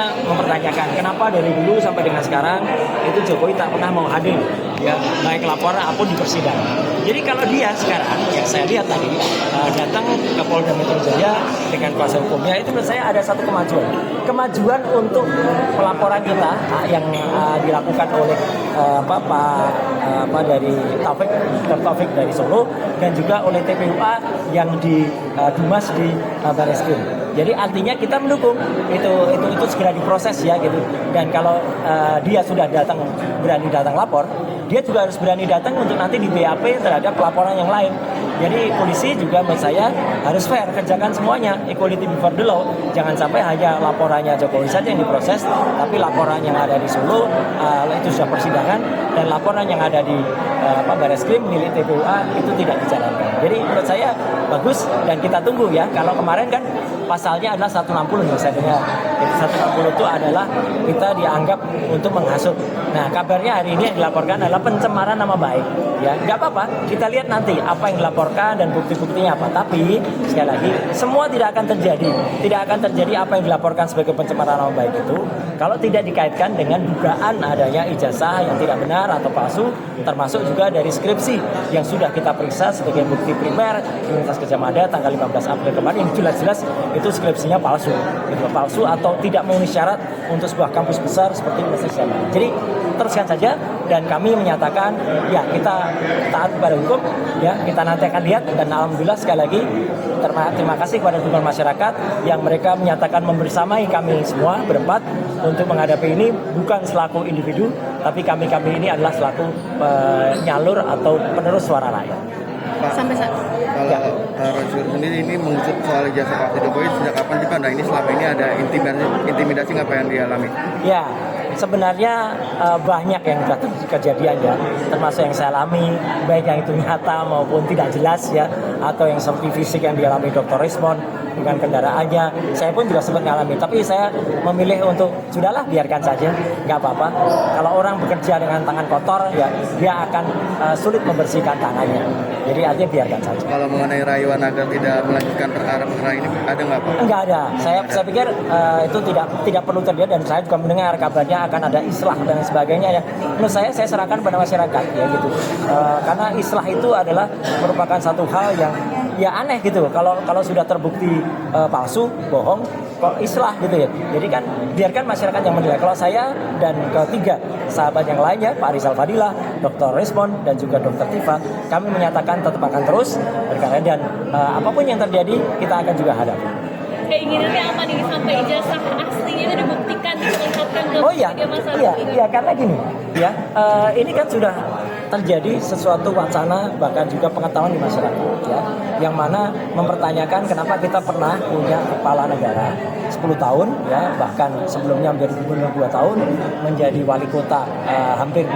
Mempertanyakan kenapa dari dulu sampai dengan sekarang itu Jokowi tak pernah mau hadir ya, baik laporan apapun di persidangan. Jadi kalau dia sekarang yang saya lihat tadi datang ke Polda Metro Jaya dengan kuasa hukumnya, itu menurut saya ada satu kemajuan untuk pelaporan kita yang dilakukan oleh dari Taufik dari Solo dan juga oleh TPUA yang di Dumas di Barreskrim. Jadi artinya kita mendukung itu segera diproses ya gitu. Dan kalau dia sudah berani datang lapor, dia juga harus berani datang untuk nanti di BAP terhadap laporan yang lain. Jadi polisi juga menurut saya harus fair, kerjakan semuanya, equality before the law. Jangan sampai hanya laporannya Jokowi saja yang diproses, tapi laporan yang ada di Solo itu sudah persidangan, dan laporan yang ada di Barreskrim milik TPUA itu tidak dijalankan. Jadi menurut saya bagus dan kita tunggu ya. Kalau kemarin kan pasalnya adalah 160 yang saya dengar. Jadi 160 itu adalah kita dianggap untuk menghasut. Nah, kabarnya hari ini yang dilaporkan adalah pencemaran nama baik. Ya, nggak apa-apa. Kita lihat nanti apa yang dilaporkan dan bukti-buktinya apa. Tapi sekali lagi, semua tidak akan terjadi. Tidak akan terjadi apa yang dilaporkan sebagai pencemaran nama baik itu kalau tidak dikaitkan dengan dugaan adanya ijazah yang tidak benar atau palsu, termasuk juga dari skripsi yang sudah kita periksa sebagai bukti primer di Universitas Gadjah Mada tanggal 15 April kemarin, yang jelas-jelas itu skripsinya palsu, palsu atau tidak memenuhi syarat untuk sebuah kampus besar seperti Universitas Gadjah Mada. Jadi teruskan saja, dan kami menyatakan ya kita taat pada hukum ya, kita nanti akan lihat. Dan alhamdulillah sekali lagi terima kasih kepada dukungan masyarakat yang mereka menyatakan membersamai kami semua berempat untuk menghadapi ini, bukan selaku individu, tapi kami ini adalah selaku penyalur atau penerus suara rakyat. Sampai saat kalau Rosyur sendiri ini mengusut soal ijazah Pak Jokowi sejak kapan sih Pak? Nah, ini selama ini ada intimidasi nggak Pak yang dialami? Ya, sebenarnya banyak yang kejadian ya, termasuk yang saya alami, baik yang itu nyata maupun tidak jelas ya, atau yang seperti fisik yang dialami Dr. Rismond dengan kendaraannya. Saya pun juga sempat mengalami, tapi saya memilih untuk sudahlah, biarkan saja, nggak apa-apa. Kalau orang bekerja dengan tangan kotor ya, dia akan sulit membersihkan tangannya. Jadi artinya biarkan saja. Kalau mengenai rayuan agar tidak melanjutkan perkara ini ada nggak Pak? Enggak ada. Saya pikir itu tidak perlu terjadi, dan saya juga mendengar kabarnya akan ada islah dan sebagainya ya. Menurut saya serahkan pada masyarakat ya gitu. Karena islah itu adalah merupakan satu hal yang ya aneh gitu. Kalau sudah terbukti palsu, bohong, kok islah gitu ya. Jadi kan biarkan masyarakat yang menilai. Kalau saya dan ketiga sahabat yang lainnya, Pak Rizal Fadilah, Dr. Rismond dan juga Dr. Tifa, kami menyatakan tetap akan terus berkarya, dan apapun yang terjadi kita akan juga hadapi. Keinginannya apa nih sampai ijazah aslinya itu dibuktikan, diperlihatkan ke media massa? Iya, karena gini ya, ini kan sudah terjadi sesuatu wacana bahkan juga pengetahuan di masyarakat ya, yang mana mempertanyakan kenapa kita pernah punya kepala negara 10 tahun ya, bahkan sebelumnya menjadi gubernur 2 tahun, menjadi wali kota hampir